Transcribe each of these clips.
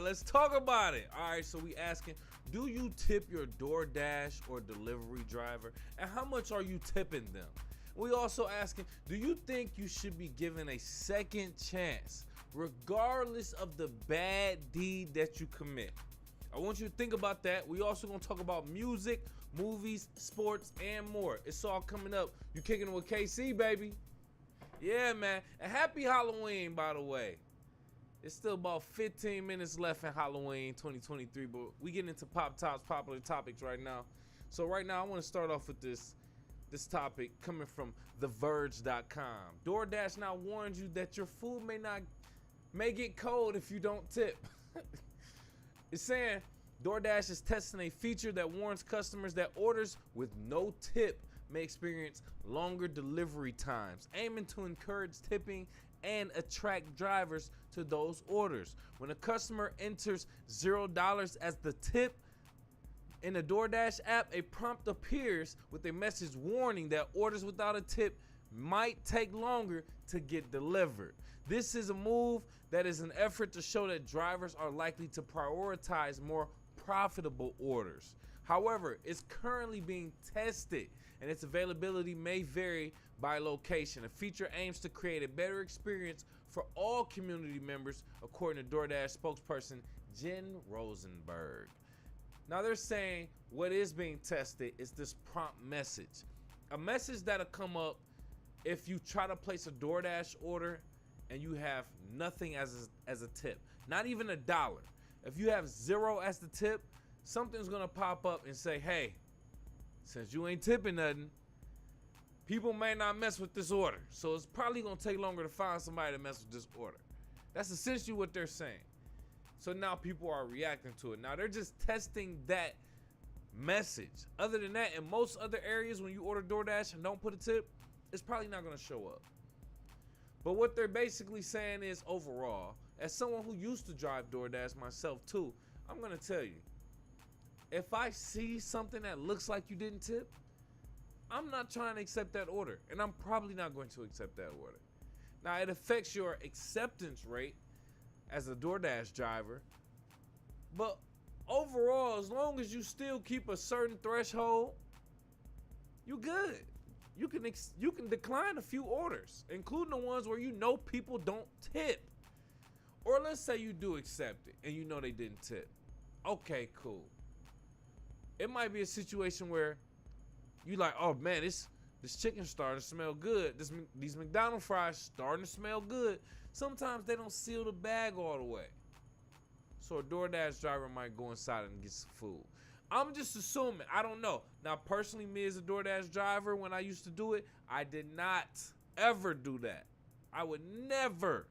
let's talk about it. All right, so we asking, do you tip your DoorDash or delivery driver? And how much are you tipping them? We also asking, do you think you should be given a second chance, regardless of the bad deed that you commit? I want you to think about that. We also gonna talk about music, movies, sports, and more. It's all coming up. You kicking it with KC, baby. Yeah, man. And happy Halloween, by the way. It's still about 15 minutes left in Halloween 2023, but we get into Pop Top's popular topics right now. So right now, I want to start off with this topic coming from TheVerge.com. DoorDash now warns you that your food may get cold if you don't tip. It's saying DoorDash is testing a feature that warns customers that orders with no tip may experience longer delivery times, aiming to encourage tipping and attract drivers to those orders. When a customer enters $0 as the tip in the DoorDash app, a prompt appears with a message warning that orders without a tip might take longer to get delivered. This is a move that is an effort to show that drivers are likely to prioritize more profitable orders. However, it's currently being tested and its availability may vary by location. The feature aims to create a better experience for all community members, according to DoorDash spokesperson Jenn Rosenberg. Now they're saying what is being tested is this prompt message. A message that'll come up if you try to place a DoorDash order and you have nothing as a tip, not even $1. If you have 0 as the tip, something's gonna pop up and say, hey, since you ain't tipping nothing, people may not mess with this order. So it's probably gonna take longer to find somebody to mess with this order. That's essentially what they're saying. So now people are reacting to it. Now they're just testing that message. Other than that, in most other areas, when you order DoorDash and don't put a tip, it's probably not gonna show up. But what they're basically saying is, overall, as someone who used to drive DoorDash myself too, I'm gonna tell you, if I see something that looks like you didn't tip, I'm not trying to accept that order, and I'm probably not going to accept that order. Now, it affects your acceptance rate as a DoorDash driver, but overall, as long as you still keep a certain threshold, you good. You can decline a few orders, including the ones where you know people don't tip. Or let's say you do accept it and you know they didn't tip. Okay, cool. It might be a situation where you like, oh man, this chicken starting to smell good. These McDonald's fries starting to smell good. Sometimes they don't seal the bag all the way. So a DoorDash driver might go inside and get some food. I'm just assuming. I don't know. Now, personally, me as a DoorDash driver, when I used to do it, I did not ever do that. I would never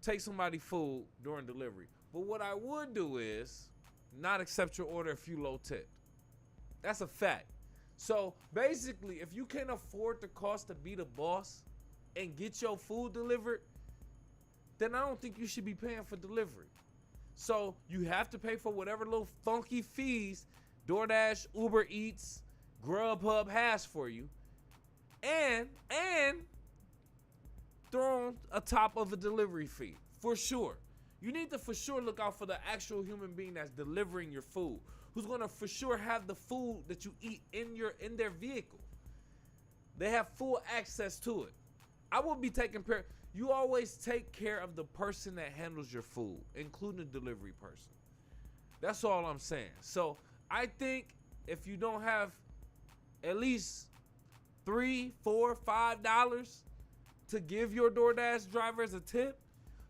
take somebody's food during delivery. But what I would do is not accept your order if you low tip. That's a fact. So basically, if you can't afford the cost to be the boss and get your food delivered, then I don't think you should be paying for delivery. So you have to pay for whatever little funky fees DoorDash, Uber Eats, Grubhub has for you, and throw on a top of a delivery fee for sure. You need to for sure look out for the actual human being that's delivering your food, who's gonna for sure have the food that you eat in their vehicle. They have full access to it. I will be taking care. You always take care of the person that handles your food, including the delivery person. That's all I'm saying. So I think if you don't have at least $3, $4, $5 to give your DoorDash driver as a tip,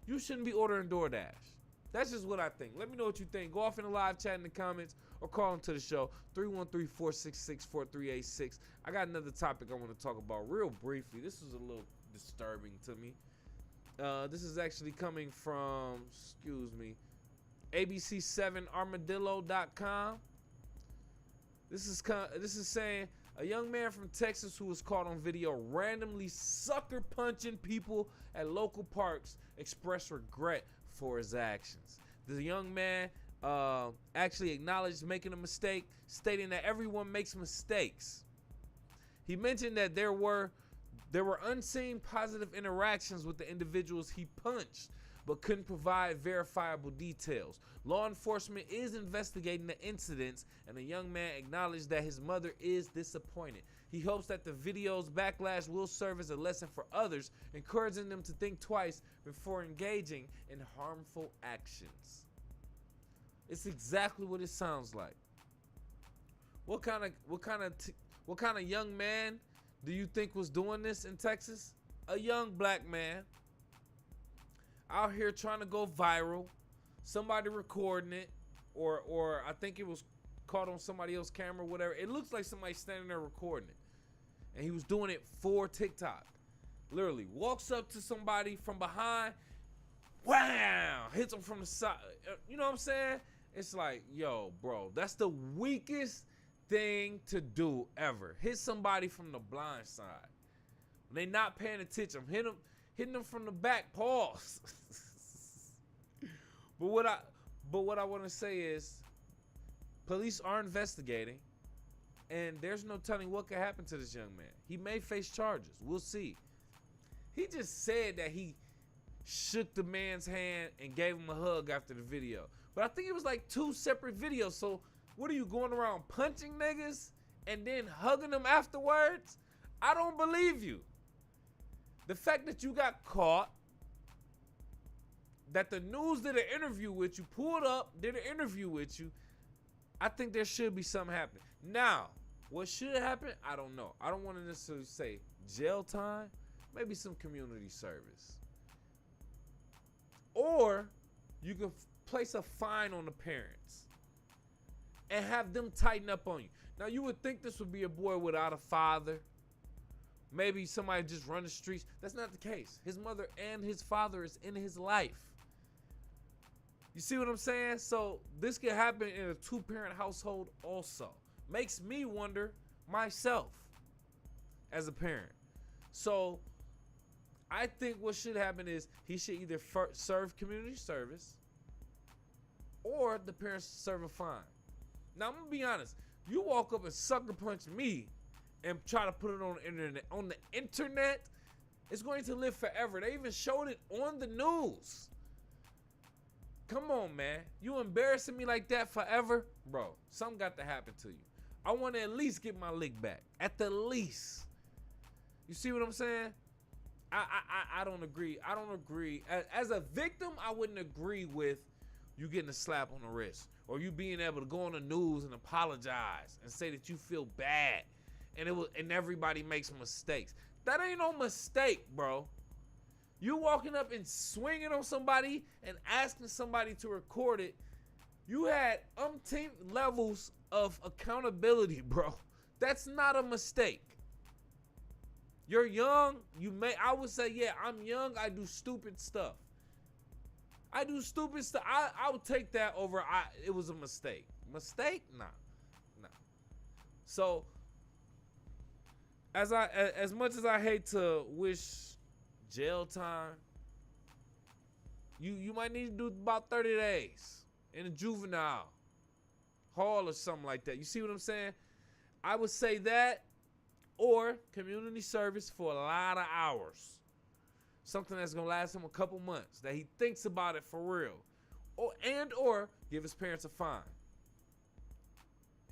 you shouldn't be ordering DoorDash. That's just what I think. Let me know what you think. Go off in the live chat in the comments or call into the show, 313-466-4386. I got another topic I want to talk about real briefly. This is a little disturbing to me. This is actually coming from, ABC7armadillo.com. This is saying a young man from Texas who was caught on video randomly sucker punching people at local parks expressed regret for his actions. The young man actually acknowledged making a mistake, stating that everyone makes mistakes. He mentioned that there were unseen positive interactions with the individuals he punched, but couldn't provide verifiable details. Law enforcement is investigating the incidents, and the young man acknowledged that his mother is disappointed. He hopes that the video's backlash will serve as a lesson for others, encouraging them to think twice before engaging in harmful actions. It's exactly what it sounds like. What kind of young man do you think was doing this in Texas? A young black man out here trying to go viral. Somebody recording it, or I think it was caught on somebody else's camera, whatever. It looks like somebody standing there recording it. And he was doing it for TikTok. Literally walks up to somebody from behind, wham, hits him from the side. You know what I'm saying? It's like, yo, bro, that's the weakest thing to do ever. Hit somebody from the blind side. When they not paying attention, hitting them from the back, pause. But what I want to say is, police are investigating, and there's no telling what could happen to this young man. He may face charges. We'll see. He just said that he shook the man's hand and gave him a hug after the video. But I think it was like 2 separate videos. So what are you going around punching niggas and then hugging them afterwards? I don't believe you. The fact that you got caught, that the news did an interview with you, pulled up, did an interview with you, I think there should be something happening. Now, what should happen? I don't know. I don't want to necessarily say jail time, maybe some community service. Or you can place a fine on the parents and have them tighten up on you. Now, you would think this would be a boy without a father. Maybe somebody just run the streets. That's not the case. His mother and his father is in his life. You see what I'm saying? So this could happen in a 2-parent household also. Makes me wonder myself as a parent. So I think what should happen is he should either serve community service or the parents serve a fine. Now, I'm going to be honest. You walk up and sucker punch me and try to put it on the internet, it's going to live forever. They even showed it on the news. Come on, man. You embarrassing me like that forever? Bro, something got to happen to you. I want to at least get my lick back. At the least. You see what I'm saying? I don't agree. I don't agree. As a victim, I wouldn't agree with you getting a slap on the wrist or you being able to go on the news and apologize and say that you feel bad and everybody makes mistakes. That ain't no mistake, bro. You walking up and swinging on somebody and asking somebody to record it, you had umpteen levels of accountability, bro. That's not a mistake. You're young. I would say, yeah, I'm young. I do stupid stuff. I would take that over. It was a mistake. Mistake? Nah. So, as much as I hate to wish jail time, you might need to do about 30 days in a juvenile hall or something like that. You see what I'm saying? I would say that, or community service for a lot of hours. Something that's gonna last him a couple months, that he thinks about it for real. Or give his parents a fine.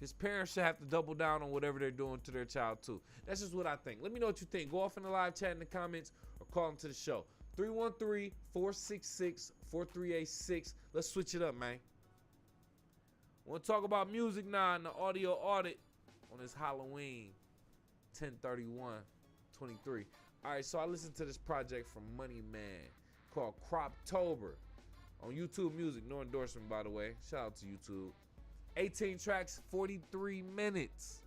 His parents should have to double down on whatever they're doing to their child too. That's just what I think. Let me know what you think. Go off in the live chat in the comments or call into the show. 313-466-4386. Let's switch it up, man. Want to talk about music now in the audio audit on this Halloween 10/31/23. All right, so I listened to this project from Money Man called Croptober on YouTube Music. No endorsement, by the way. Shout out to YouTube. 18 tracks, 43 minutes.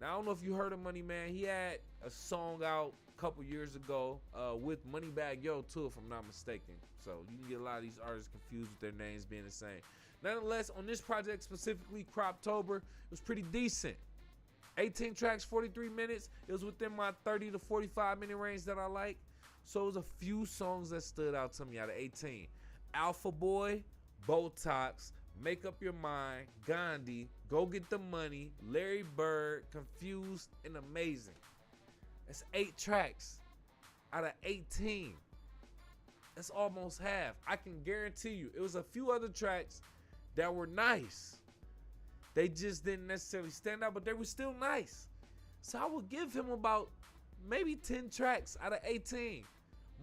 Now, I don't know if you heard of Money Man. He had a song out a couple years ago with Moneybagg Yo, too, if I'm not mistaken. So you can get a lot of these artists confused with their names being the same. Nonetheless, on this project specifically, Croptober, it was pretty decent. 18 tracks, 43 minutes. It was within my 30 to 45 minute range that I like. So it was a few songs that stood out to me out of 18. Alpha Boy, Botox, Make Up Your Mind, Gandhi, Go Get the Money, Larry Bird, Confused, and Amazing. That's 8 tracks out of 18. That's almost half. I can guarantee you, it was a few other tracks that were nice. They just didn't necessarily stand out, but they were still nice. So I would give him about maybe 10 tracks out of 18.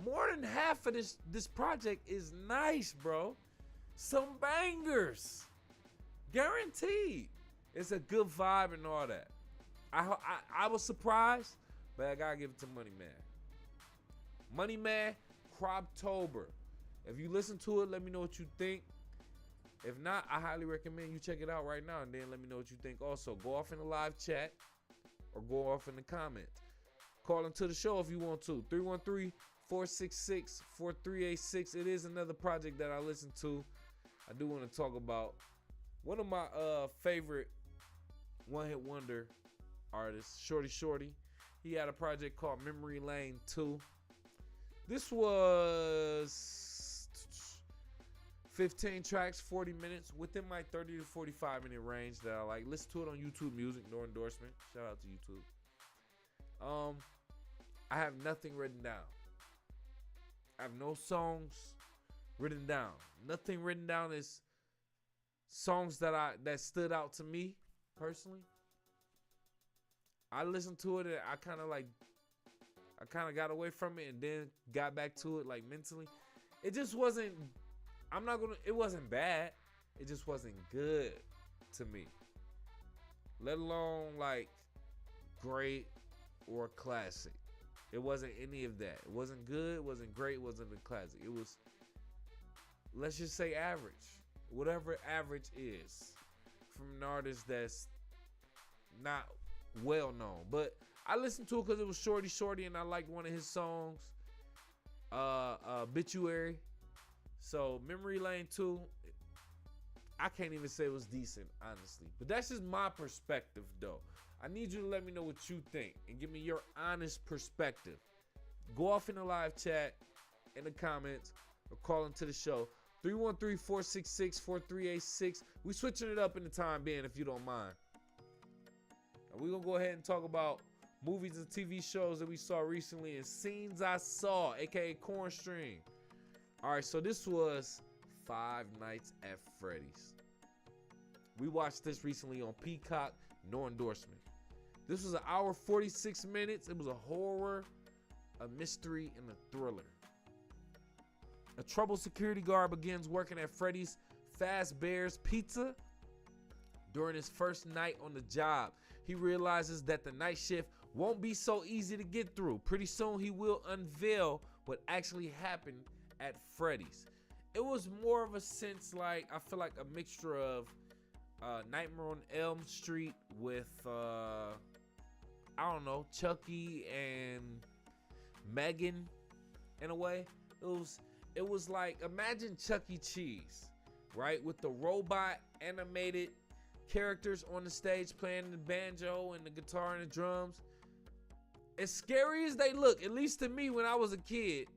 More than half of this project is nice, bro. Some bangers. Guaranteed. It's a good vibe and all that. I was surprised, but I gotta give it to Money Man. Money Man, Croptober. If you listen to it, let me know what you think. If not, I highly recommend you check it out right now and then let me know what you think. Also, go off in the live chat or go off in the comments. Call into the show if you want to. 313-466-4386. It is another project that I listen to. I do want to talk about one of my favorite one-hit wonder artists, Shorty Shorty. He had a project called Memory Lane 2. This was 15 tracks, 40 minutes, within my 30 to 45 minute range that I like. Listen to it on YouTube Music, no endorsement. Shout out to YouTube. I have nothing written down. I have no songs written down. Nothing written down is songs that stood out to me personally. I listened to it and I kind of got away from it and then got back to it like mentally. It just wasn't, it wasn't bad. It just wasn't good to me. Let alone like great or classic. It wasn't any of that. It wasn't good, it wasn't great, it wasn't a classic. It was, let's just say average. Whatever average is from an artist that's not well known. But I listened to it because it was Shorty Shorty and I liked one of his songs, Obituary. So Memory Lane 2, I can't even say it was decent, honestly. But that's just my perspective, though. I need you to let me know what you think and give me your honest perspective. Go off in the live chat, in the comments, or call into the show. 313-466-4386. We switching it up in the time being, if you don't mind. And we're going to go ahead and talk about movies and TV shows that we saw recently and scenes I saw, aka Cornstream. All right, so this was Five Nights at Freddy's. We watched this recently on Peacock, no endorsement. This was an hour 46 minutes. It was a horror, a mystery, and a thriller. A troubled security guard begins working at Freddy's Fazbear's Pizza. During his first night on the job, he realizes that the night shift won't be so easy to get through. Pretty soon he will unveil what actually happened at Freddy's. It was more of a sense like, I feel like a mixture of Nightmare on Elm Street with, I don't know, Chucky and Megan in a way. It was like, imagine Chuck E. Cheese, right? With the robot animated characters on the stage playing the banjo and the guitar and the drums. As scary as they look, at least to me when I was a kid,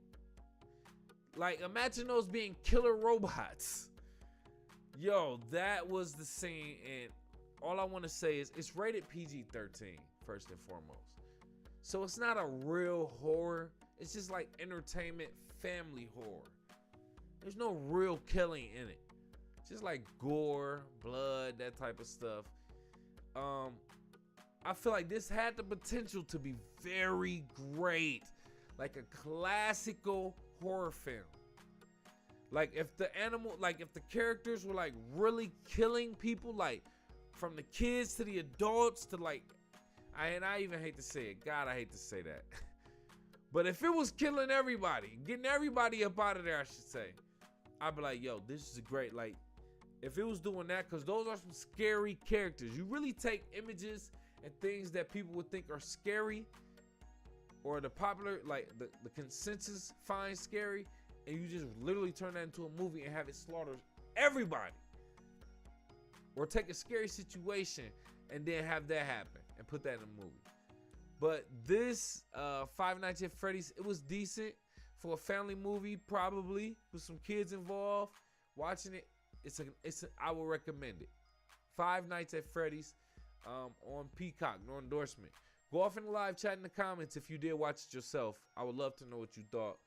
like imagine those being killer robots. Yo, that was the scene, and all I want to say is it's rated PG-13 first and foremost. So it's not a real horror. It's just like entertainment family horror. There's no real killing in it. Just like gore, blood, that type of stuff. I feel like this had the potential to be very great. Like a classical horror film. Like if the characters were like really killing people, like from the kids to the adults to like, I even hate to say it. God, I hate to say that. But if it was killing everybody, getting everybody up out of there, I should say, I'd be like, yo, this is great. Like, if it was doing that, because those are some scary characters. You really take images and things that people would think are scary, or the popular, like the consensus finds scary, and you just literally turn that into a movie and have it slaughter everybody. Or take a scary situation and then have that happen and put that in a movie. But this Five Nights at Freddy's, it was decent for a family movie, probably with some kids involved. Watching it, I will recommend it. Five Nights at Freddy's on Peacock, no endorsement. Go off in the live chat in the comments if you did watch it yourself. I would love to know what you thought.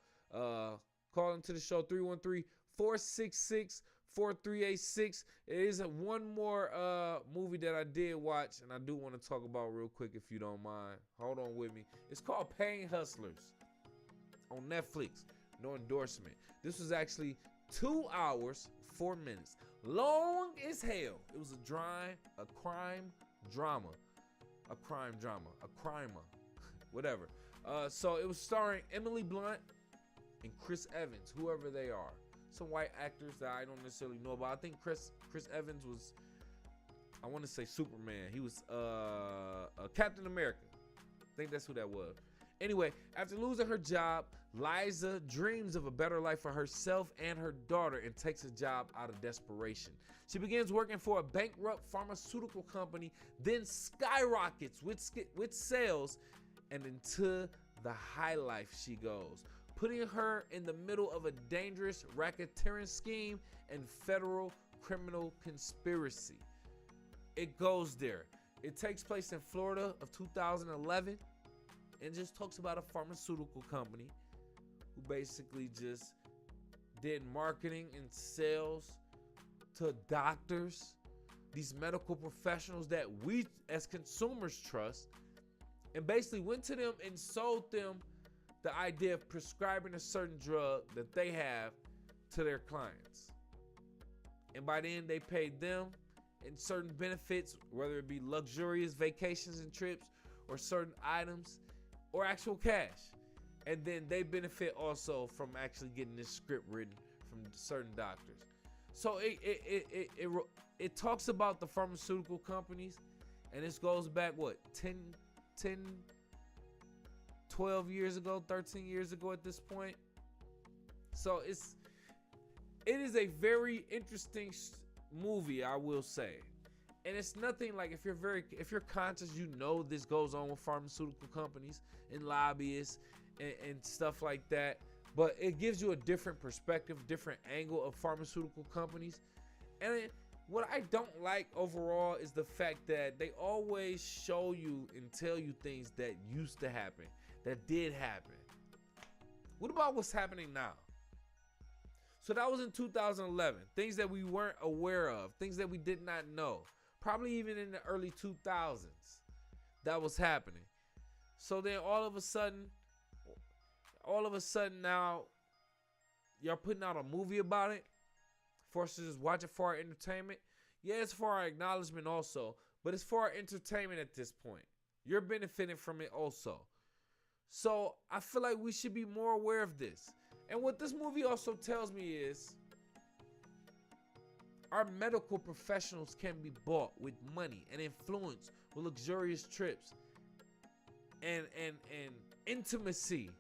Call into the show 313-466-4386. It is one more movie that I did watch, and I do want to talk about real quick if you don't mind. Hold on with me. It's called Paying Hustlers on Netflix. No endorsement. This was actually 2 hours, 4 minutes. Long as hell. It was a crime drama. A crimer. Whatever. So it was starring Emily Blunt and Chris Evans, whoever they are. Some white actors that I don't necessarily know about. I think Chris Evans was, I want to say Superman. He was Captain America. I think that's who that was. Anyway, after losing her job, Liza dreams of a better life for herself and her daughter and takes a job out of desperation. She begins working for a bankrupt pharmaceutical company, then skyrockets with sales, and into the high life she goes, putting her in the middle of a dangerous racketeering scheme and federal criminal conspiracy. It goes there. It takes place in Florida of 2011 and just talks about a pharmaceutical company who basically just did marketing and sales to doctors, these medical professionals that we as consumers trust, and basically went to them and sold them the idea of prescribing a certain drug that they have to their clients. And by then they paid them in certain benefits, whether it be luxurious vacations and trips or certain items or actual cash. And then they benefit also from actually getting this script written from certain doctors. So it talks about the pharmaceutical companies, and this goes back, 12 years ago, 13 years ago at this point. So it is a very interesting movie, I will say. And it's nothing like, if you're conscious, you know this goes on with pharmaceutical companies and lobbyists and stuff like that. But it gives you a different perspective, different angle of pharmaceutical companies. And what I don't like overall is the fact that they always show you and tell you things that used to happen, that did happen. What about what's happening now? So that was in 2011. Things that we weren't aware of, things that we did not know. Probably even in the early 2000s, that was happening. So then all of a sudden now, y'all putting out a movie about it for us to just watch it for our entertainment. Yeah, it's for our acknowledgement also, but it's for our entertainment at this point. You're benefiting from it also. So I feel like we should be more aware of this. And what this movie also tells me is our medical professionals can be bought with money and influence with luxurious trips and intimacy,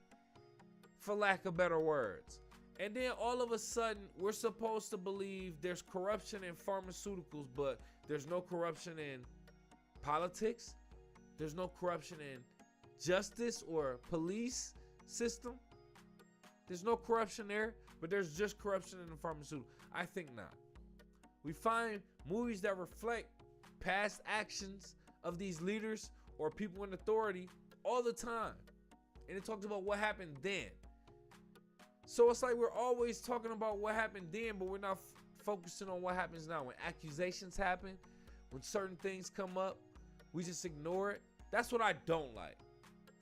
for lack of better words. And then all of a sudden, we're supposed to believe there's corruption in pharmaceuticals, but there's no corruption in politics. There's no corruption in justice or police system. There's no corruption there, but there's just corruption in the pharmaceutical. I think not. We find movies that reflect past actions of these leaders or people in authority all the time. And it talks about what happened then. So it's like we're always talking about what happened then, but we're not focusing on what happens now. When accusations happen, when certain things come up, we just ignore it. That's what I don't like.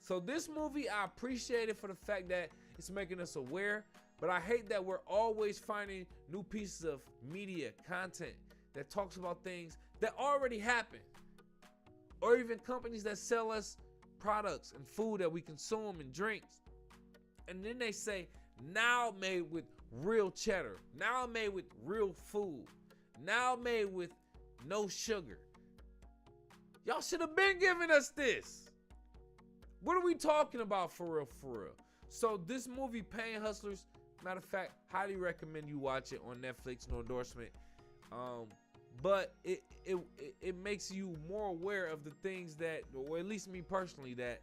So this movie, I appreciate it for the fact that it's making us aware, but I hate that we're always finding new pieces of media content that talks about things that already happened, or even companies that sell us products and food that we consume and drinks. And then they say, now made with real cheddar, now made with real food, now made with no sugar. Y'all should have been giving us this. What are we talking about for real, for real? So this movie, Paying Hustlers, matter of fact, highly recommend you watch it on Netflix, no endorsement. But it makes you more aware of the things that, or at least me personally, that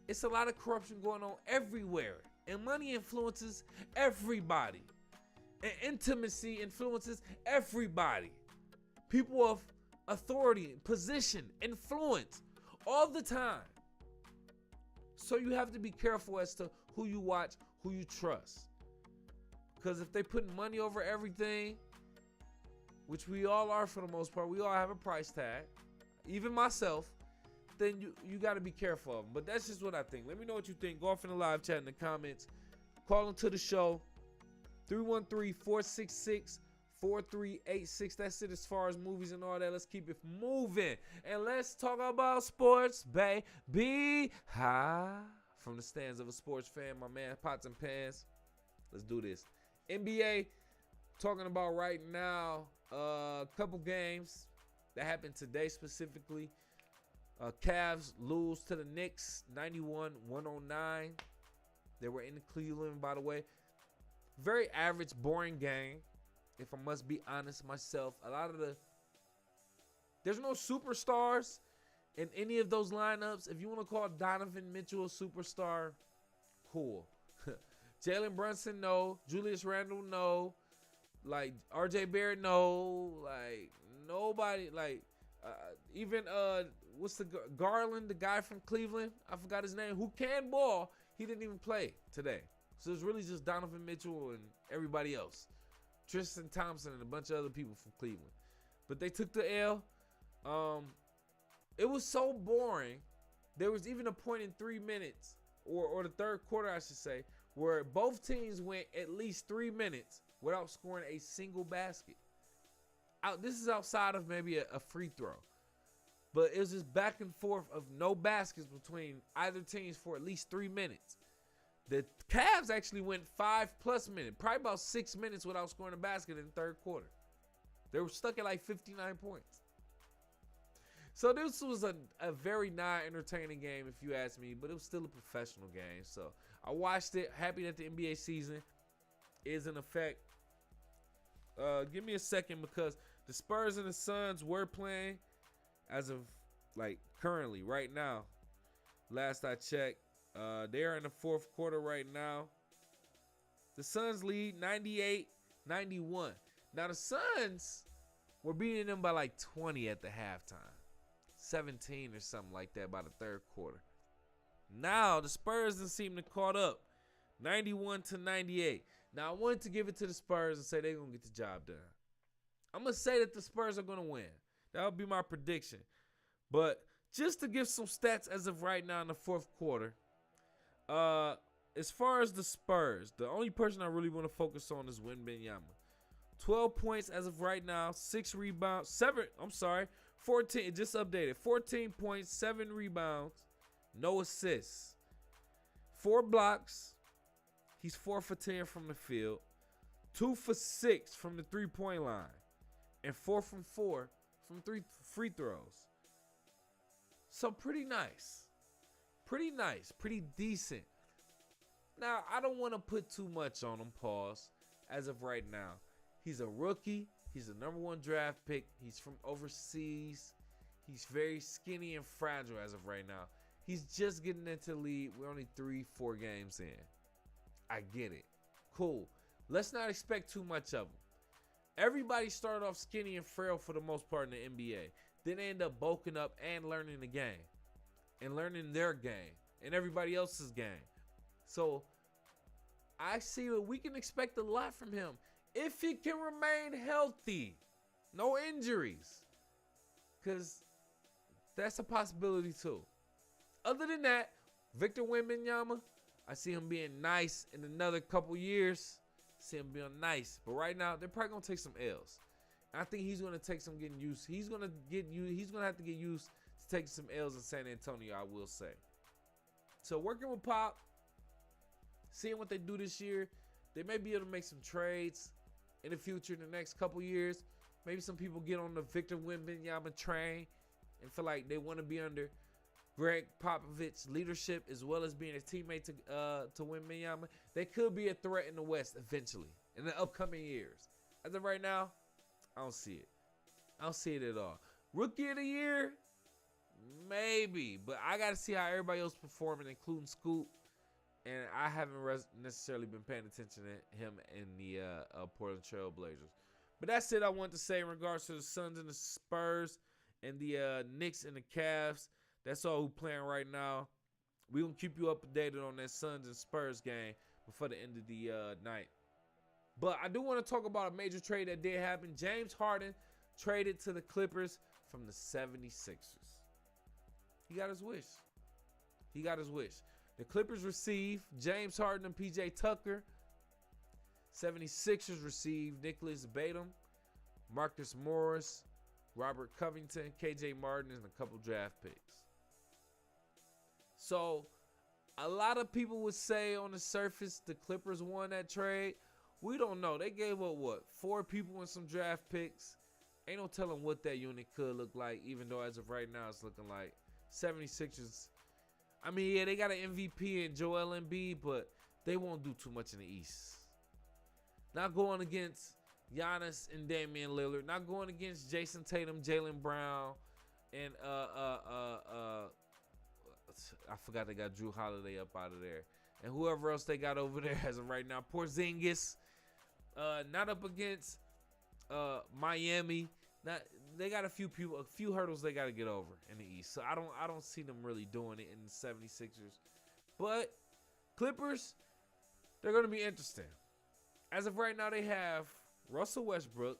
it's a lot of corruption going on everywhere. And money influences everybody. And intimacy influences everybody. People of authority, position, influence, all the time. So you have to be careful as to who you watch, who you trust. Because if they put money over everything, which we all are for the most part, we all have a price tag, even myself, then you got to be careful of them. But that's just what I think. Let me know what you think. Go off in the live chat in the comments. Call into the show. 313-466-4386. That's it as far as movies and all that. Let's keep it moving. And let's talk about sports, baby. Hi. From the stands of a sports fan, my man, Pots and Pans. Let's do this. NBA, talking about right now, a couple games that happened today specifically. Cavs lose to the Knicks, 91-109. They were in Cleveland, by the way. Very average, boring game, if I must be honest myself. There's no superstars in any of those lineups. If you want to call Donovan Mitchell a superstar, cool. Jalen Brunson, no. Julius Randle, no. Like, RJ Barrett, no. Like, nobody. Like, even, what's the Garland, the guy from Cleveland? I forgot his name. Who can ball? He didn't even play today. So it's really just Donovan Mitchell and everybody else. Tristan Thompson and a bunch of other people from Cleveland. But they took the L. It was so boring. There was even a point in 3 minutes, or the third quarter, I should say, where both teams went at least 3 minutes without scoring a single basket. This is outside of maybe a free throw. But it was just back and forth of no baskets between either teams for at least 3 minutes. The Cavs actually went 5+ minutes, probably about 6 minutes without scoring a basket in the third quarter. They were stuck at like 59 points. So this was a very non-entertaining game, if you ask me, but it was still a professional game. So I watched it, happy that the NBA season is in effect. Give me a second, because the Spurs and the Suns were playing as of like currently, right now. Last I checked, they are in the fourth quarter right now. The Suns lead 98-91. Now the Suns were beating them by like 20 at the halftime. 17 or something like that by the third quarter. Now the Spurs didn't seem to caught up. 91-98. Now I wanted to give it to the Spurs and say they're going to get the job done. I'm going to say that the Spurs are going to win. That would be my prediction. But just to give some stats as of right now in the fourth quarter, as far as the Spurs, the only person I really want to focus on is Wembanyama. 12 points as of right now, 6 rebounds, 14, it just updated. 14 points, 7 rebounds, no assists. 4 blocks. He's 4 for 10 from the field. 2 for 6 from the three-point line. And 4 from 4 from 3 free throws. So pretty nice. Pretty nice. Pretty decent. Now, I don't want to put too much on him, pause, as of right now. He's a rookie. He's a number 1 draft pick. He's from overseas. He's very skinny and fragile as of right now. He's just getting into the league. We're only 3-4 games in. I get it. Cool. Let's not expect too much of him. Everybody started off skinny and frail for the most part in the NBA. Then they end up bulking up and learning the game. And learning their game. And everybody else's game. So, I see that we can expect a lot from him. If he can remain healthy. No injuries. Because that's a possibility too. Other than that, Victor Wembanyama, I see him being nice in another couple years. See him being nice. But right now, they're probably going to take some L's. I think he's going to take some getting used. He's going to have to get used to taking some L's in San Antonio, I will say. So working with Pop, seeing what they do this year, they may be able to make some trades in the future, in the next couple years. Maybe some people get on the Victor Wembanyama train and feel like they want to be under Greg Popovich's leadership as well as being a teammate to Wembanyama. They could be a threat in the West eventually in the upcoming years. As of right now, I don't see it. I don't see it at all. Rookie of the year, maybe, but I got to see how everybody else performing, including Scoop. And I haven't necessarily been paying attention to him in the Portland Trail Blazers. But that's it I want to say in regards to the Suns and the Spurs and the Knicks and the Cavs. That's all who's playing right now. We're going to keep you updated on that Suns and Spurs game before the end of the night. But I do want to talk about a major trade that did happen. James Harden traded to the Clippers from the 76ers. He got his wish. He got his wish. The Clippers receive James Harden and PJ Tucker. 76ers receive Nicholas Batum, Marcus Morris, Robert Covington, KJ Martin, and a couple draft picks. So, a lot of people would say on the surface the Clippers won that trade. We don't know. They gave up, 4 people and some draft picks. Ain't no telling what that unit could look like, even though as of right now it's looking like 76ers. I mean, yeah, they got an MVP in Joel Embiid, but they won't do too much in the East. Not going against Giannis and Damian Lillard. Not going against Jason Tatum, Jaylen Brown, and I forgot they got Drew Holiday up out of there. And whoever else they got over there as of right now. Porzingis. Not up against Miami. They got a few hurdles they got to get over in the East. So I don't see them really doing it in the 76ers. But Clippers, they're going to be interesting. As of right now, they have Russell Westbrook,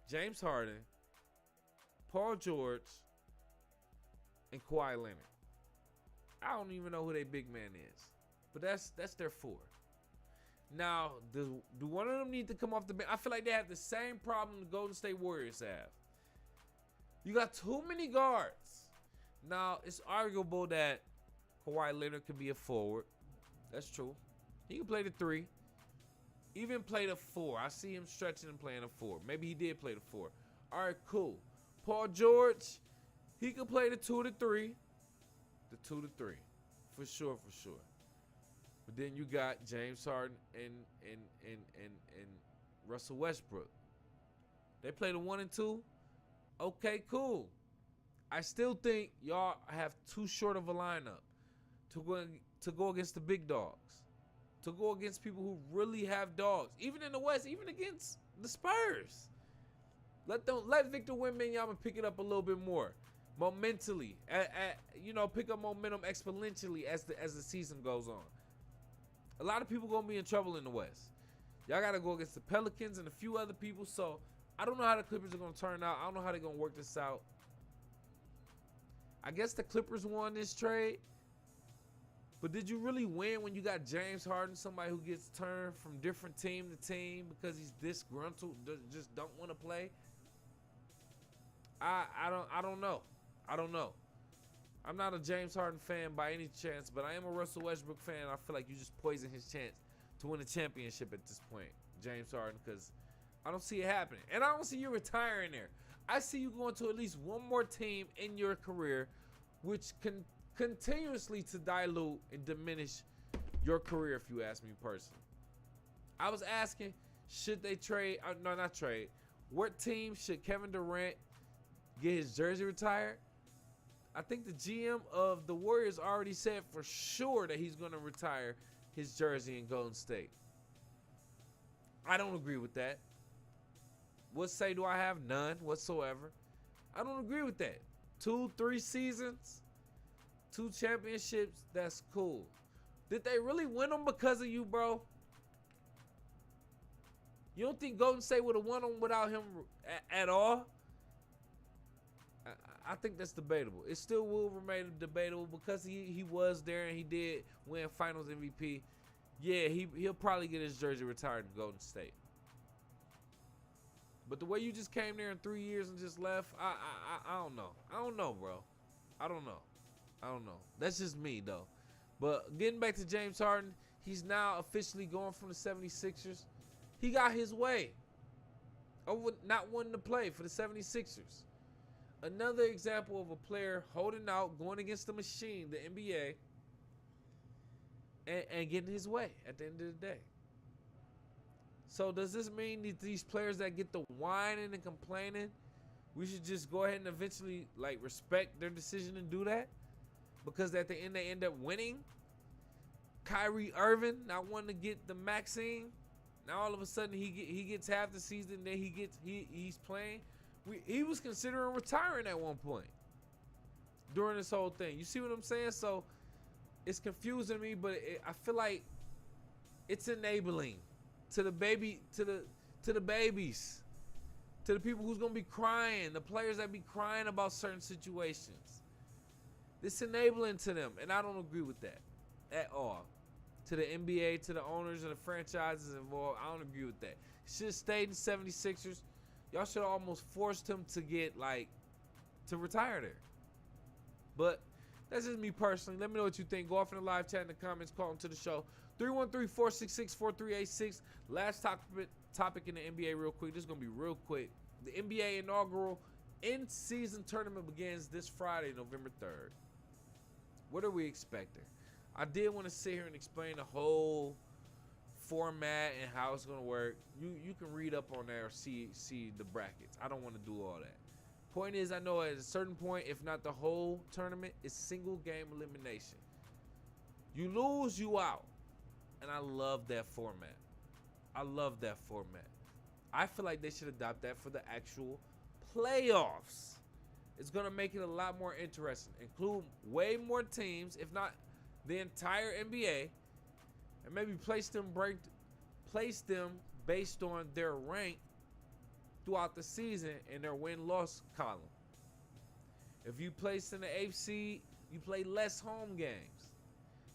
James Harden, Paul George, and Kawhi Leonard. I don't even know who their big man is. But that's their 4. Now, do one of them need to come off the bench? I feel like they have the same problem the Golden State Warriors have. You got too many guards. Now, it's arguable that Kawhi Leonard could be a forward. That's true. He can play the 3. Even play the 4. I see him stretching and playing a 4. Maybe he did play the 4. All right, cool. Paul George, he could play the 2 to 3. The 2 to 3. For sure. But then you got James Harden and Russell Westbrook. They play the 1 and 2. Okay, cool. I still think y'all have too short of a lineup to go against the big dogs. To go against people who really have dogs. Even in the West, even against the Spurs. Let Victor Wembanyama pick it up a little bit more. Momentally. Pick up momentum exponentially as the season goes on. A lot of people going to be in trouble in the West. Y'all got to go against the Pelicans and a few other people. So, I don't know how the Clippers are going to turn out. I don't know how they're going to work this out. I guess the Clippers won this trade. But did you really win when you got James Harden, somebody who gets turned from different team to team because he's disgruntled, just don't want to play? I don't know. I'm not a James Harden fan by any chance, but I am a Russell Westbrook fan. I feel like you just poisoned his chance to win a championship at this point, James Harden, because I don't see it happening. And I don't see you retiring there. I see you going to at least one more team in your career, which can continuously to dilute and diminish your career, if you ask me personally. I was asking, should they trade? No, not trade. What team should Kevin Durant get his jersey retired? I think the GM of the Warriors already said for sure that he's going to retire his jersey in Golden State. I don't agree with that. What say do I have? None whatsoever. I don't agree with that. 2-3 seasons, 2 championships, that's cool. Did they really win them because of you, bro? You don't think Golden State would have won them without him at all? I think that's debatable. It still will remain debatable because he was there and he did win Finals MVP. Yeah, he'll probably get his jersey retired in Golden State. But the way you just came there in 3 years and just left, I don't know. I don't know, bro. I don't know. That's just me, though. But getting back to James Harden, he's now officially going from the 76ers. He got his way over not wanting to play for the 76ers. Another example of a player holding out, going against the machine, the NBA, and getting his way at the end of the day. So does this mean that these players that get the whining and complaining, we should just go ahead and eventually respect their decision and do that? Because at the end they end up winning? Kyrie Irving not wanting to get the Maxine. Now all of a sudden he gets half the season, then he's playing. He was considering retiring at one point during this whole thing. You see what I'm saying? So it's confusing me, but I feel like it's enabling. to the babies, to the people who's gonna be crying, the players that be crying about certain situations. This enabling to them, and I don't agree with that at all. To the NBA, to the owners and the franchises involved, I don't agree with that. He should have stayed in 76ers. Y'all should have almost forced him to to retire there. But that's just me personally. Let me know what you think. Go off in the live chat in the comments. Call into the show. 313-466-4386. Last topic in the NBA real quick. This is going to be real quick. The NBA inaugural in-season tournament begins this Friday, November 3rd. What are we expecting? I did want to sit here and explain the whole format and how it's going to work. You can read up on there or see the brackets. I don't want to do all that. Point is, I know at a certain point, if not the whole tournament, it's single game elimination. You lose, you out. And I love that format. I love that format. I feel like they should adopt that for the actual playoffs. It's going to make it a lot more interesting. Include way more teams, if not the entire NBA, and maybe place them based on their rank throughout the season in their win-loss column. If you place in the AFC, you play less home games.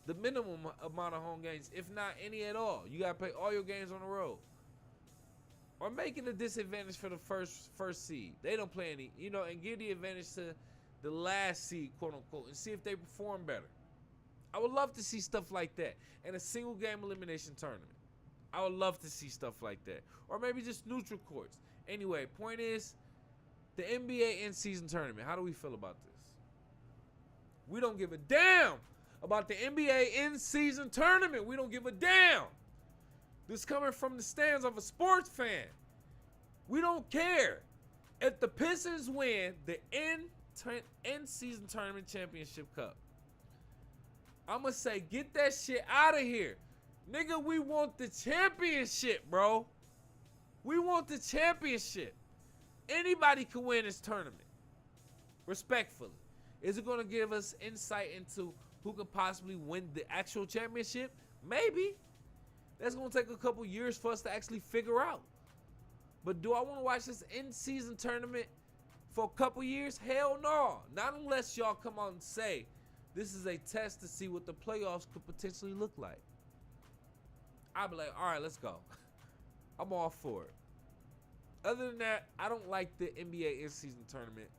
The minimum amount of home games, if not any at all. You got to play all your games on the road. Or make it a disadvantage for the first seed. They don't play any, and give the advantage to the last seed, quote unquote, and see if they perform better. I would love to see stuff like that. And a single game elimination tournament. I would love to see stuff like that. Or maybe just neutral courts. Anyway, point is, the NBA in-season tournament. How do we feel about this? We don't give a damn about the NBA in-season tournament. We don't give a damn. This coming from the stands of a sports fan. We don't care. If the Pistons win the in-season tournament championship cup, I'm going to say, get that shit out of here. Nigga, we want the championship, bro. We want the championship. Anybody can win this tournament. Respectfully. Is it going to give us insight into who could possibly win the actual championship? Maybe. That's going to take a couple years for us to actually figure out. But do I want to watch this in-season tournament for a couple years? Hell no. Not unless y'all come out and say this is a test to see what the playoffs could potentially look like. I'll be like, all right, let's go. I'm all for it. Other than that, I don't like the NBA in-season tournament.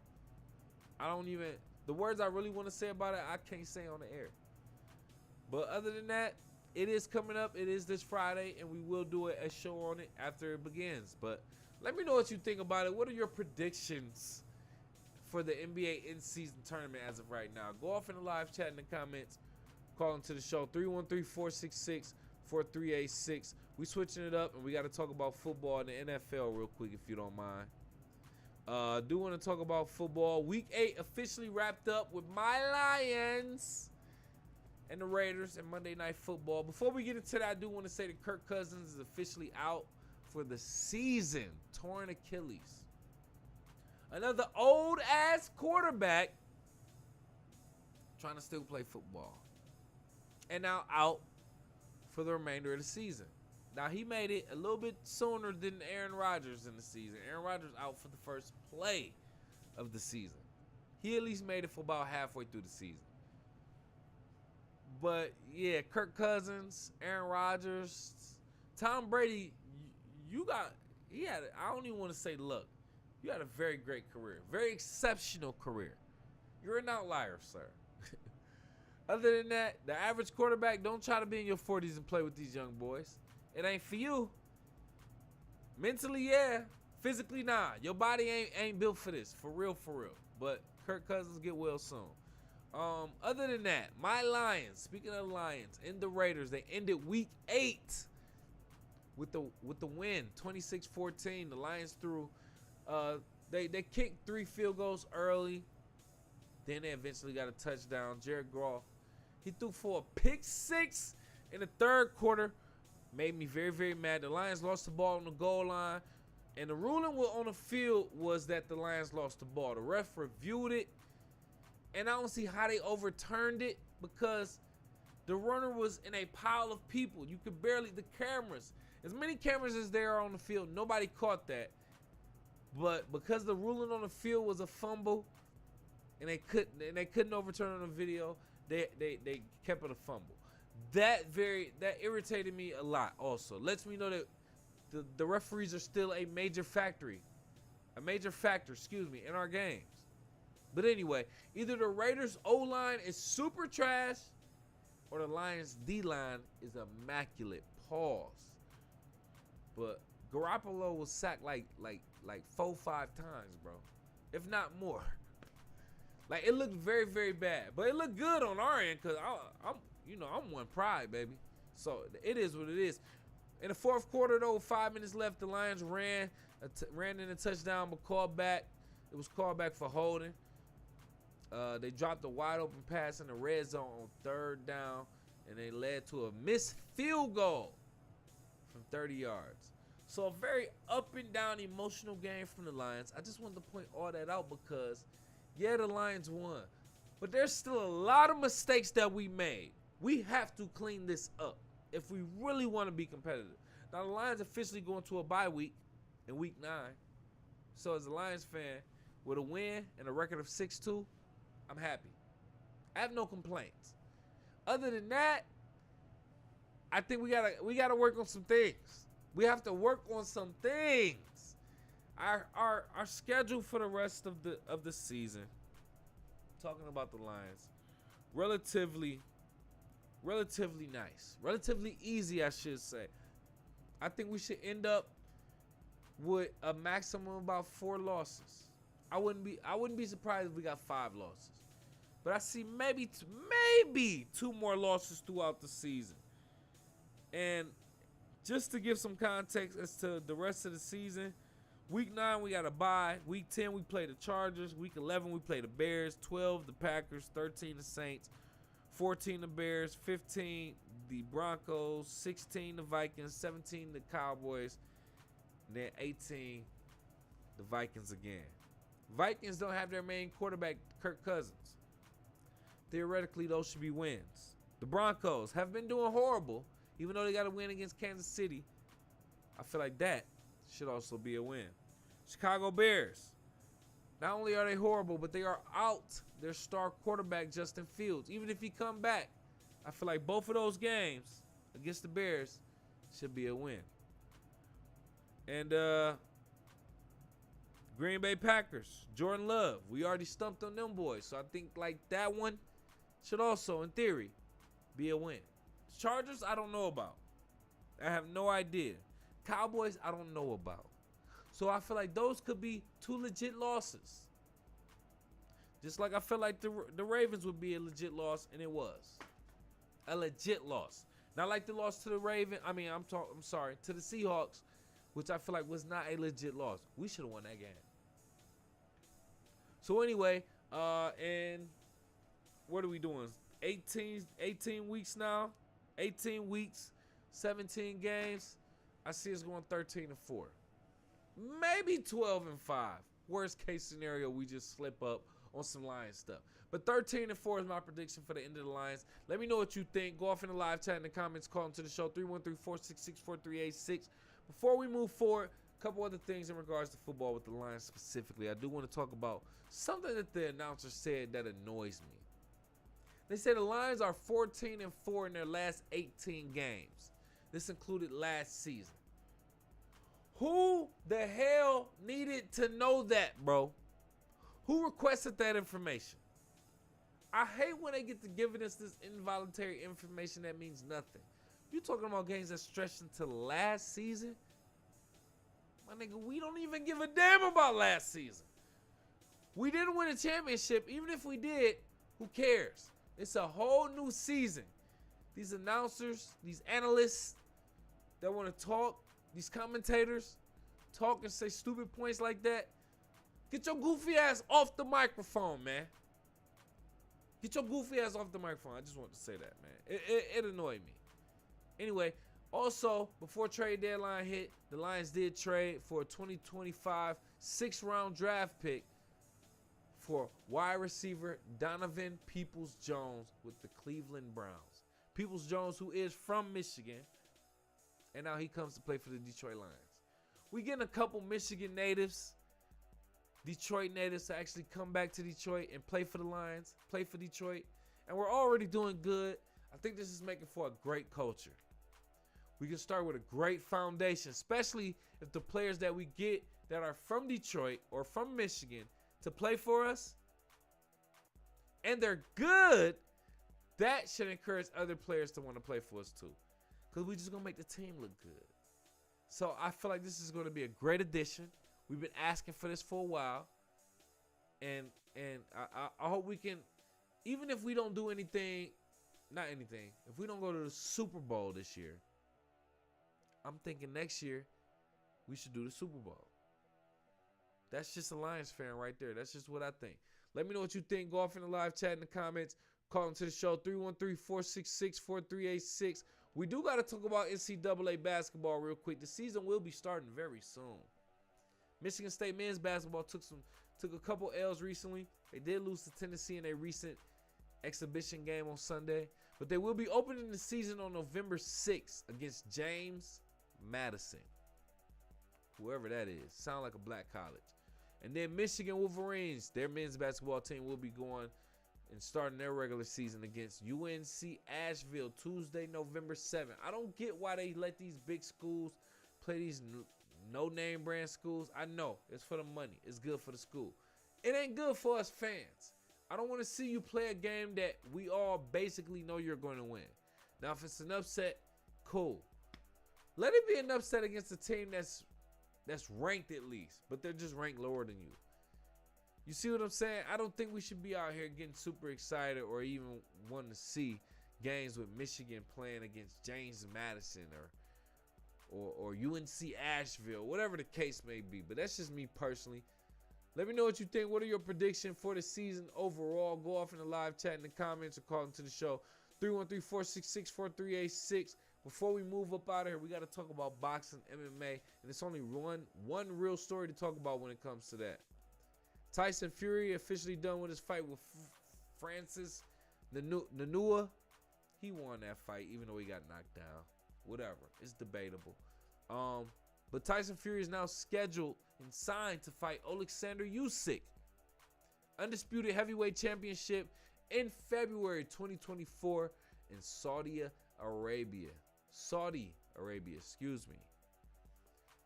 The words I really want to say about it, I can't say on the air. But other than that, it is coming up. It is this Friday, and we will do a show on it after it begins. But let me know what you think about it. What are your predictions for the NBA in-season tournament as of right now? Go off in the live chat in the comments. Call into the show, 313-466-4386. We switching it up, and we got to talk about football and the NFL real quick, if you don't mind. Do want to talk about football. Week 8 officially wrapped up with my Lions and the Raiders and Monday Night Football. Before we get into that, I do want to say that Kirk Cousins is officially out for the season. Torn Achilles. Another old-ass quarterback trying to still play football. And now out for the remainder of the season. Now, he made it a little bit sooner than Aaron Rodgers in the season. Aaron Rodgers out for the first play of the season. He at least made it for about halfway through the season. But, yeah, Kirk Cousins, Aaron Rodgers, Tom Brady, I don't even want to say luck. You had a very great career. Very exceptional career. You're an outlier, sir. Other than that, the average quarterback, don't try to be in your 40s and play with these young boys. It ain't for you. Mentally, yeah. Physically, nah. Your body ain't built for this. For real, for real. But Kirk Cousins get well soon. Other than that, my Lions, speaking of Lions, and the Raiders, they ended week 8 with the win, 26-14. The Lions threw, they kicked 3 field goals early. Then they eventually got a touchdown. Jared Goff, he threw for a pick 6 in the third quarter. Made me very, very mad. The Lions lost the ball on the goal line. And the ruling on the field was that the Lions lost the ball. The ref reviewed it. And I don't see how they overturned it because the runner was in a pile of people. You could barely, the cameras. As many cameras as there are on the field, nobody caught that. But because the ruling on the field was a fumble, and they couldn't overturn on the video, they kept it a fumble. That irritated me a lot. Also, lets me know that the referees are still a major factor, in our games. But anyway, either the Raiders O-line is super trash, or the Lions D-line is immaculate. Pause. But Garoppolo was sacked like 4-5 times, bro, if not more. Like, it looked very, very bad, but it looked good on our end because I'm one pride, baby. So it is what it is. In the fourth quarter, though, 5 minutes left, the Lions ran in a touchdown, but called back. It was called back for holding. They dropped a wide open pass in the red zone on third down, and they led to a missed field goal from 30 yards. So a very up and down emotional game from the Lions. I just wanted to point all that out because, yeah, the Lions won, but there's still a lot of mistakes that we made. We have to clean this up if we really want to be competitive. Now, the Lions officially going to a bye week in week 9. So as a Lions fan, with a win and a record of 6-2, I'm happy. I have no complaints. Other than that, I think we gotta work on some things. We have to work on some things. Our schedule for the rest of the season, talking about the Lions, relatively nice, relatively easy, I should say. I think we should end up with a maximum of about 4 losses. I wouldn't be surprised if we got 5 losses, but I see maybe 2 more losses throughout the season. And just to give some context as to the rest of the season, week 9 we got a bye. Week 10 we play the Chargers. Week 11 we play the Bears. 12 the Packers. 13 the Saints. 14 the Bears. 15 the Broncos. 16 the Vikings. 17 the Cowboys. And then 18 the Vikings again. Vikings don't have their main quarterback, Kirk Cousins. Theoretically, those should be wins. The Broncos have been doing horrible, even though they got a win against Kansas City. I feel like that should also be a win. Chicago Bears. Not only are they horrible, but they are out their star quarterback, Justin Fields. Even if he come back, I feel like both of those games against the Bears should be a win. And Green Bay Packers, Jordan Love. We already stumped on them boys. So I think like that one should also, in theory, be a win. Chargers, I don't know about. I have no idea. Cowboys, I don't know about. So I feel like those could be 2 legit losses. Just like I feel like the Ravens would be a legit loss, and it was. A legit loss. Not like the loss to the to the Seahawks, which I feel like was not a legit loss. We should have won that game. So anyway, and what are we doing? 18 weeks now. 18 weeks, 17 games. I see us going 13-4. Maybe 12-5. Worst case scenario, we just slip up on some Lions stuff. But 13-4 is my prediction for the end of the Lions. Let me know what you think. Go off in the live chat in the comments. Call into the show, 313-466-4386. Before we move forward, a couple other things in regards to football with the Lions specifically. I do want to talk about something that the announcer said that annoys me. They say the Lions are 14-4 in their last 18 games. This included last season. Who the hell needed to know that, bro? Who requested that information? I hate when they get to giving us this involuntary information that means nothing. You talking about games that stretched into last season? My nigga, we don't even give a damn about last season. We didn't win a championship. Even if we did, who cares? It's a whole new season. These announcers, these analysts that want to talk, these commentators talk and say stupid points like that. Get your goofy ass off the microphone, man. Get your goofy ass off the microphone. I just want to say that, man. It annoyed me. Anyway, also, before trade deadline hit, the Lions did trade for a 2025 6th-round draft pick for wide receiver Donovan Peoples-Jones with the Cleveland Browns. Peoples-Jones, who is from Michigan, and now he comes to play for the Detroit Lions. We getting a couple Michigan natives, Detroit natives to actually come back to Detroit and play for the Lions, play for Detroit, and we're already doing good. I think this is making for a great culture. We can start with a great foundation, especially if the players that we get that are from Detroit or from Michigan to play for us, and they're good, that should encourage other players to want to play for us too. Because we're just going to make the team look good. So I feel like this is going to be a great addition. We've been asking for this for a while. And I hope we can, even if we don't do anything, if we don't go to the Super Bowl this year, I'm thinking next year we should do the Super Bowl. That's just a Lions fan right there. That's just what I think. Let me know what you think. Go off in the live chat in the comments. Call into the show, 313-466-4386. We do got to talk about NCAA basketball real quick. The season will be starting very soon. Michigan State men's basketball took a couple L's recently. They did lose to Tennessee in a recent exhibition game on Sunday. But they will be opening the season on November 6th against James Madison. Whoever that is. Sound like a black college. And then Michigan Wolverines, their men's basketball team will be going and starting their regular season against UNC Asheville Tuesday, November 7th. I don't get why they let these big schools play these no-name brand schools. I know it's for the money. It's good for the school. It ain't good for us fans. I don't want to see you play a game that we all basically know you're going to win. Now, if it's an upset, cool. Let it be an upset against a team that's ranked at least, but they're just ranked lower than you. You see what I'm saying? I don't think we should be out here getting super excited or even wanting to see games with Michigan playing against James Madison or UNC Asheville, whatever the case may be. But that's just me personally. Let me know what you think. What are your predictions for the season overall? Go off in the live chat in the comments or call into the show, 313-466-4386. Before we move up out of here, we got to talk about boxing, MMA, and it's only one real story to talk about when it comes to that. Tyson Fury officially done with his fight with Francis Ngannou. He won that fight, even though he got knocked down. Whatever, it's debatable. But Tyson Fury is now scheduled and signed to fight Alexander Usyk, undisputed heavyweight championship, in February 2024 in Saudi Arabia, excuse me.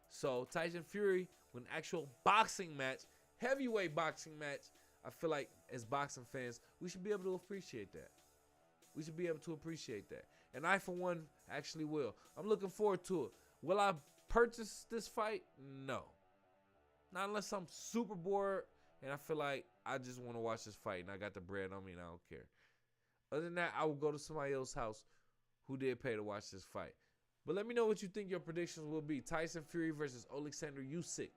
So Tyson Fury with an actual boxing match, heavyweight boxing match. I feel like as boxing fans, we should be able to appreciate that. And I, for one, actually will. I'm looking forward to it. Will I purchase this fight? No. Not unless I'm super bored and I feel like I just want to watch this fight and I got the bread on me and I don't care. Other than that, I will go to somebody else's house who did pay to watch this fight. But let me know what you think your predictions will be. Tyson Fury versus Alexander Usyk.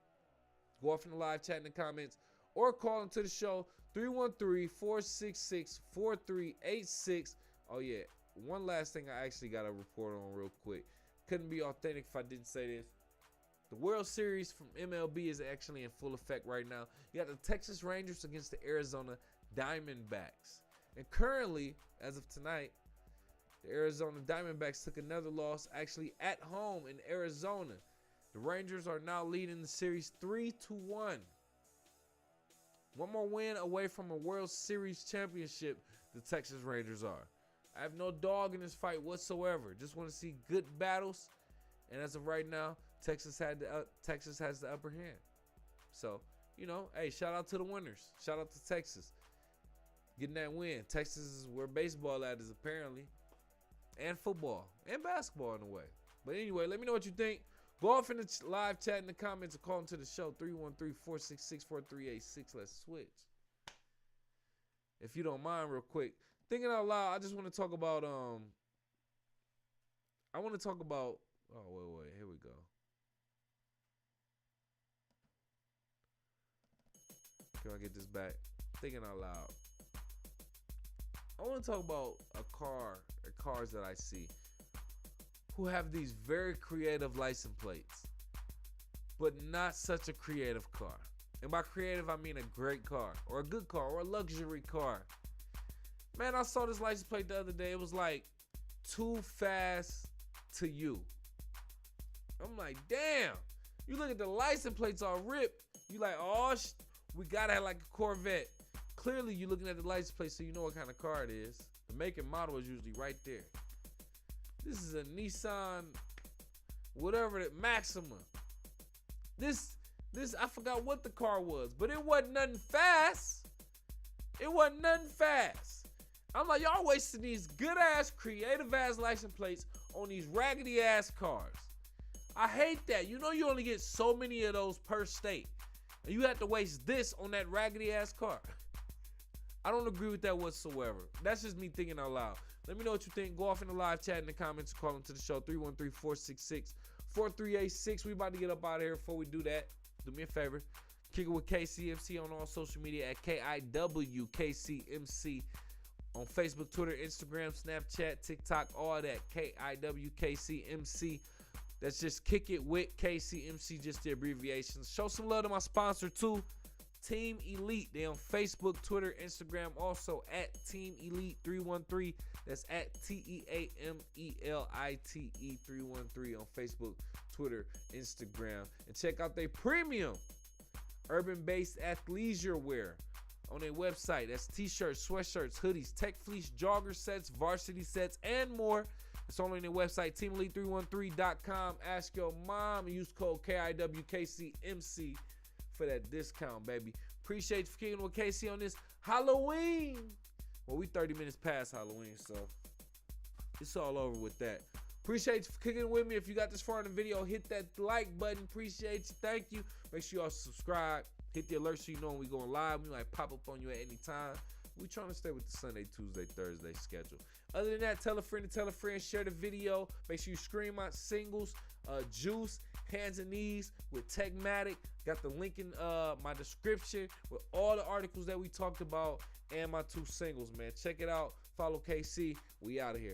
Go off in the live chat in the comments or call into the show, 313-466-4386. Oh, yeah. One last thing I actually got to report on real quick. Couldn't be authentic if I didn't say this. The World Series from MLB is actually in full effect right now. You got the Texas Rangers against the Arizona Diamondbacks. And currently, as of tonight, the Arizona Diamondbacks took another loss actually at home in Arizona. The Rangers are now leading the series 3-1. One more win away from a World Series championship, the Texas Rangers are. I have no dog in this fight whatsoever. Just want to see good battles. And as of right now, Texas has the upper hand. So, you know, hey, shout out to the winners. Shout out to Texas. Getting that win. Texas is where baseball at is apparently. And football. And basketball in a way. But anyway, let me know what you think. Go off in the live chat in the comments or call into the show, 313-466-4386. Let's switch. If you don't mind real quick. Thinking out loud, I just want to talk about, oh, wait, here we go. Can I get this back? Thinking out loud. I want to talk about cars that I see who have these very creative license plates, but not such a creative car. And by creative, I mean a great car, or a good car, or a luxury car. Man, I saw this license plate the other day. It was like, too fast to you. I'm like, damn. You look at the license plates all ripped. You like, oh, we gotta have like a Corvette. Clearly, you're looking at the license plate, so you know what kind of car it is. The make and model is usually right there. This is a Nissan, whatever, the Maxima. This, I forgot what the car was, but it wasn't nothing fast. It wasn't nothing fast. I'm like, y'all wasting these good ass, creative ass license plates on these raggedy ass cars. I hate that. You know you only get so many of those per state. And you have to waste this on that raggedy ass car. I don't agree with that whatsoever. That's just me thinking out loud. Let me know what you think. Go off in the live chat in the comments. Call into the show, 313-466-4386. We about to get up out of here. Before we do that, do me a favor. Kick it with KCMC on all social media at KIWKCMC on Facebook, Twitter, Instagram, Snapchat, TikTok, all that. KIWKCMC. That's just Kick It with KCMC, just the abbreviations. Show some love to my sponsor too, Team Elite. They on Facebook, Twitter, Instagram, also at Team Elite 313. That's at TEAMELITE 313 on Facebook, Twitter, Instagram. And check out their premium urban-based athleisure wear on their website. That's t-shirts, sweatshirts, hoodies, tech fleece, jogger sets, varsity sets, and more. It's only on their website, teamelite313.com. Ask your mom and use code KIWKCMC for that discount, baby. Appreciate you for kicking with KC on this Halloween. Well, we 30 minutes past Halloween, so it's all over with that. Appreciate you for kicking with me. If you got this far in the video, hit that like button. Appreciate you. Thank you. Make sure y'all subscribe. Hit the alert so you know when we going live. We might pop up on you at any time. We trying to stay with the Sunday, Tuesday, Thursday schedule. Other than that, tell a friend to tell a friend. Share the video. Make sure you scream out singles, Juice, Hands and Knees with Techmatic. Got the link in my description with all the articles that we talked about and my 2 singles, man. Check it out. Follow KC. We out of here.